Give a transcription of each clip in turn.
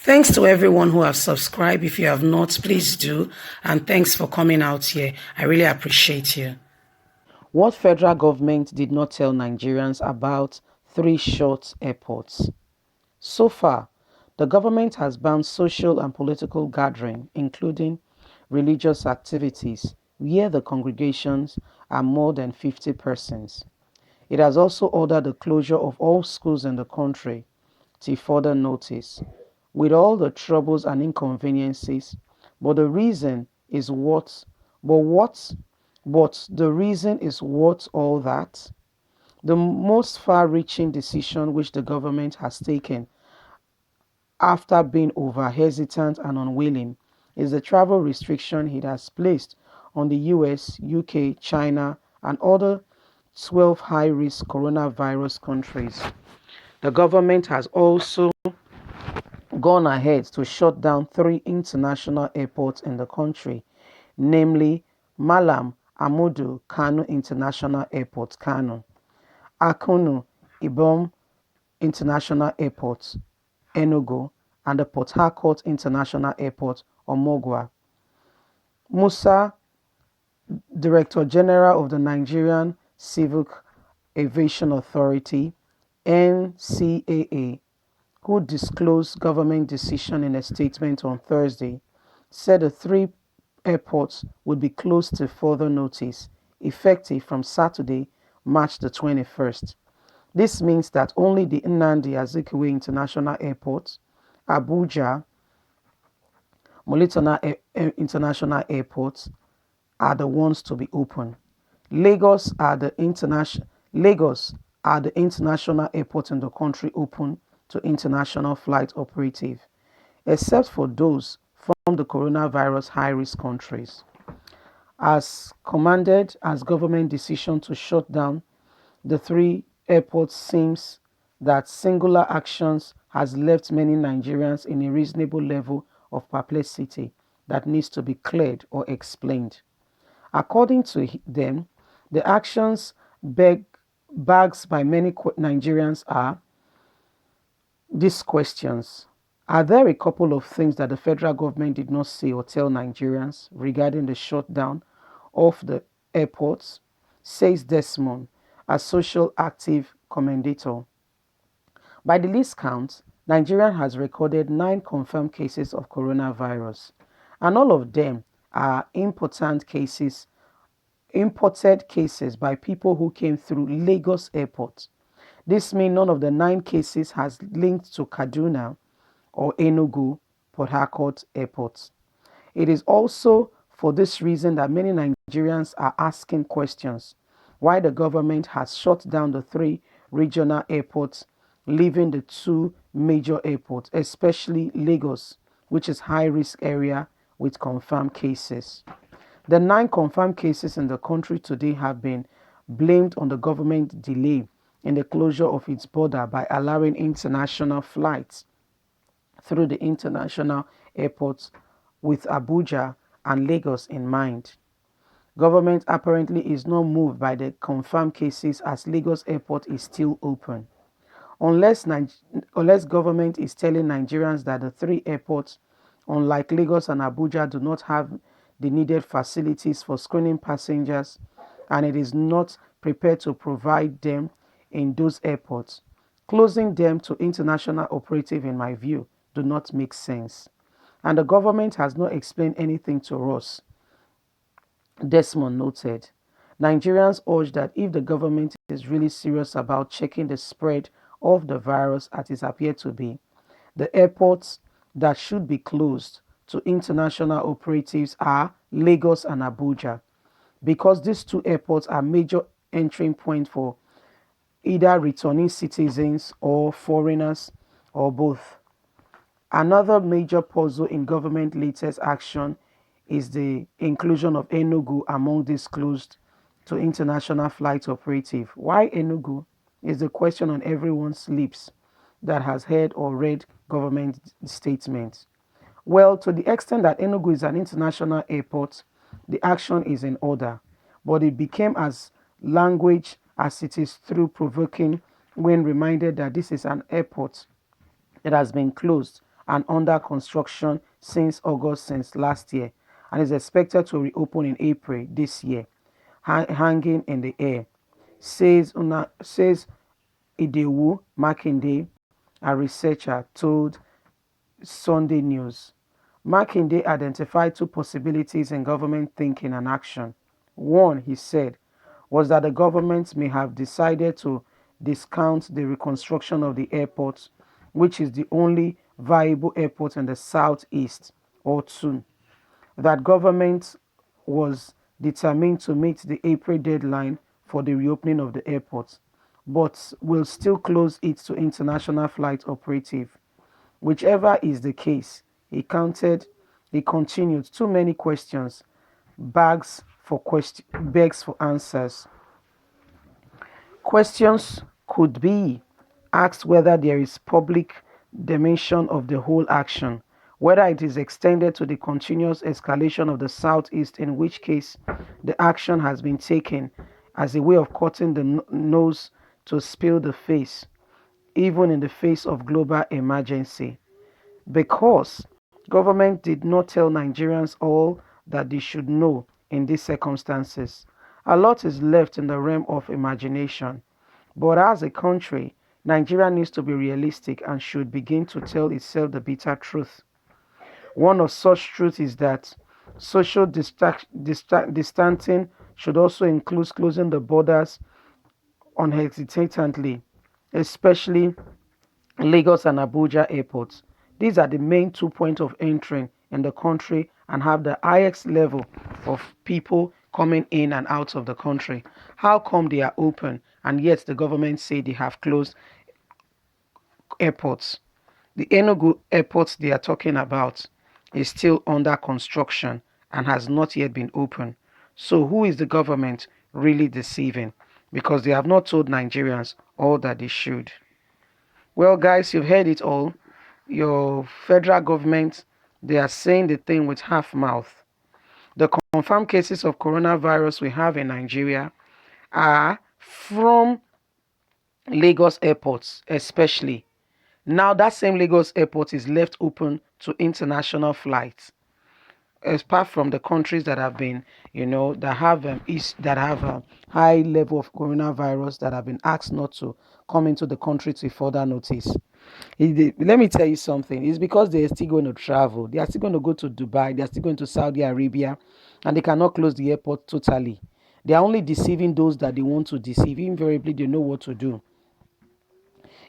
Thanks to everyone who have subscribed. If you have not, please do. And thanks for coming out here. I really appreciate you. What federal government did not tell Nigerians about three short airports? So far, the government has banned social and political gathering, including religious activities, where the congregations are more than 50 persons. It has also ordered the closure of all schools in the country till further notice, with all the troubles and inconveniences. But the reason is what? But what? But the reason is what all that? The most far-reaching decision which the government has taken after being over hesitant and unwilling is the travel restriction it has placed on the US, UK, China, and other 12 high-risk coronavirus countries. The government has also gone ahead to shut down three international airports in the country, namely Malam Amudu Kano International Airport, Kano, Akunu Ibom International Airport, Enugu, and the Port Harcourt International Airport, Omogwa. Musa, Director General of the Nigerian Civil Aviation Authority, NCAA, who disclosed government decision in a statement on Thursday, said the three airports would be closed to further notice, effective from Saturday, March the 21st. This means that only the Nnamdi Azikiwe International Airport, Abuja Molitana International Airport are the ones to be open. Lagos are the international airport in the country open to international flight operative, except for those from the coronavirus high-risk countries. As commanded as government decision to shut down the three airports, seems that singular actions has left many Nigerians in a reasonable level of perplexity that needs to be cleared or explained. According to them, the actions bags by many Nigerians are these questions. Are there a couple of things that the federal government did not say or tell Nigerians regarding the shutdown of the airports? Says Desmond, a social active commentator. By the least count, Nigeria has recorded 9 confirmed cases of coronavirus, and all of them are imported cases by people who came through Lagos Airport. This means none of the 9 cases has linked to Kaduna or Enugu, Port Harcourt airports. It is also for this reason that many Nigerians are asking questions why the government has shut down the 3 regional airports, leaving the 2 major airports, especially Lagos, which is high-risk area with confirmed cases. The 9 confirmed cases in the country today have been blamed on the government delay in the closure of its border by allowing international flights through the international airports with Abuja and Lagos in mind. Government apparently is not moved by the confirmed cases as Lagos Airport is still open. Unless government is telling Nigerians that the 3 airports, unlike Lagos and Abuja, do not have the needed facilities for screening passengers, and it is not prepared to provide them in those airports. Closing them to international operative, in my view, do not make sense. And the government has not explained anything to us, Desmond noted. Nigerians urge that if the government is really serious about checking the spread of the virus as it appears to be, the airports that should be closed to international operatives are Lagos and Abuja, because these 2 airports are major entry points for either returning citizens or foreigners or both. Another major puzzle in government latest action is the inclusion of Enugu among these closed to international flight operative. Why Enugu is the question on everyone's lips that has heard or read government statements. Well, to the extent that Enugu is an international airport, the action is in order, but it became as language as it is through provoking when reminded that this is an airport that has been closed and under construction since August since last year and is expected to reopen in April this year, hanging in the air, says Idewu Makinde, a researcher, told Sunday News. Makinde identified two possibilities in government thinking and action. One, he said, was that the government may have decided to discount the reconstruction of the airport, which is the only viable airport in the southeast, or two, that government was determined to meet the April deadline for the reopening of the airport, but will still close it to international flight operative. Whichever is the case, he continued, too many questions begs for answers. Questions could be asked whether there is public dimension of the whole action, whether it is extended to the continuous escalation of the Southeast, in which case the action has been taken as a way of cutting the nose to spill the face, even in the face of global emergency. Because government did not tell Nigerians all that they should know in these circumstances. A lot is left in the realm of imagination. But as a country, Nigeria needs to be realistic and should begin to tell itself the bitter truth. One of such truths is that social distancing should also include closing the borders unhesitantly, especially Lagos and Abuja airports. These are the main 2 points of entry in the country and have the highest level of people coming in and out of the country. How come they are open and yet the government say they have closed airports? The Enugu airport they are talking about is still under construction and has not yet been open. So who is the government really deceiving? Because they have not told Nigerians all that they should. Well, guys, you've heard it all. Your federal government, they are saying the thing with half mouth. The confirmed cases of coronavirus we have in Nigeria are from Lagos airports, especially. Now, that same Lagos airport is left open to international flights. Apart from the countries that have been, that have that have a high level of coronavirus that have been asked not to come into the country to further notice. Let me tell you something. It's because they are still going to travel. They are still going to go to Dubai. They are still going to Saudi Arabia, and they cannot close the airport totally. They are only deceiving those that they want to deceive. Invariably, they know what to do.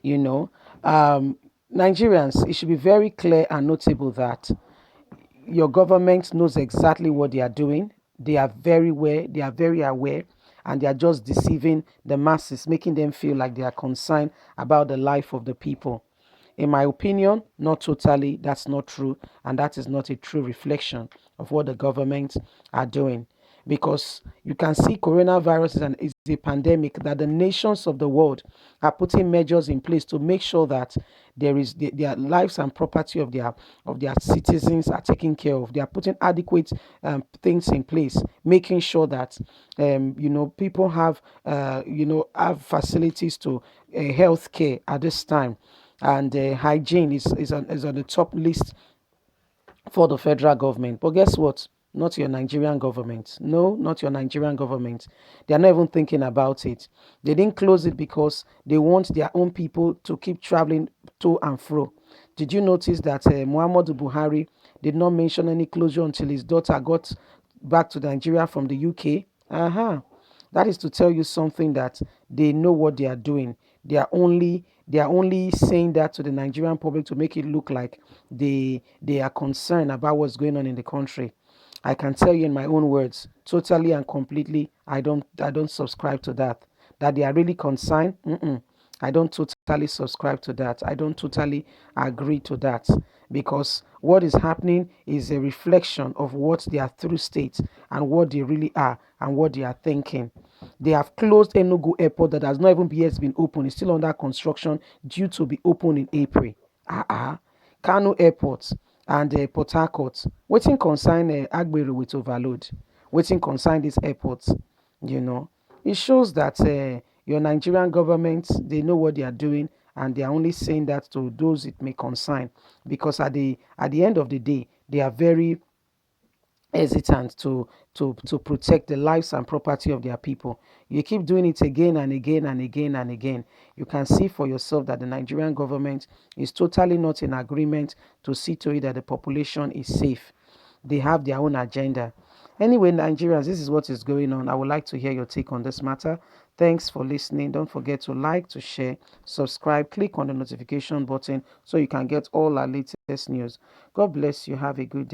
You know, Nigerians, it should be very clear and notable that your government knows exactly what they are doing. They are very aware, and they are just deceiving the masses, making them feel like they are concerned about the life of the people. In my opinion, not totally, that's not true, and that is not a true reflection of what the government are doing. Because you can see coronavirus is a pandemic that the nations of the world are putting measures in place to make sure that their lives and property of their citizens are taken care of. They are putting adequate things in place, making sure that people have facilities to health care at this time, and hygiene is on the top list for the federal government. But guess what? Not your Nigerian government. No, not your Nigerian government. They are not even thinking about it. They didn't close it because they want their own people to keep traveling to and fro. Did you notice that Muhammadu Buhari did not mention any closure until his daughter got back to Nigeria from the UK? That is to tell you something, that they know what they are doing. They are only saying that to the Nigerian public to make it look like they are concerned about what's going on in the country. I can tell you in my own words, totally and completely, I don't subscribe to that. That they are really concerned. I don't totally subscribe to that. I don't totally agree to that, because what is happening is a reflection of what they are through state and what they really are and what they are thinking. They have closed Enugu airport that has not even yet been opened. It's still under construction, due to be open in April. Kano airport and Port Harcourt. Wetin concern Agbero with overload? Wetin concern these airports? It shows that your Nigerian government, they know what they are doing, and they are only saying that to those it may concern, because at the end of the day, they are very hesitant to protect the lives and property of their people. You keep doing it again and again and again and again. You can see for yourself that the Nigerian government is totally not in agreement to see to it that the population is safe. They have their own agenda. Anyway, Nigerians, this is what is going on. I would like to hear your take on this matter. Thanks for listening. Don't forget to like, to share, subscribe, click on the notification button so you can get all our latest news. God bless you. Have a good day.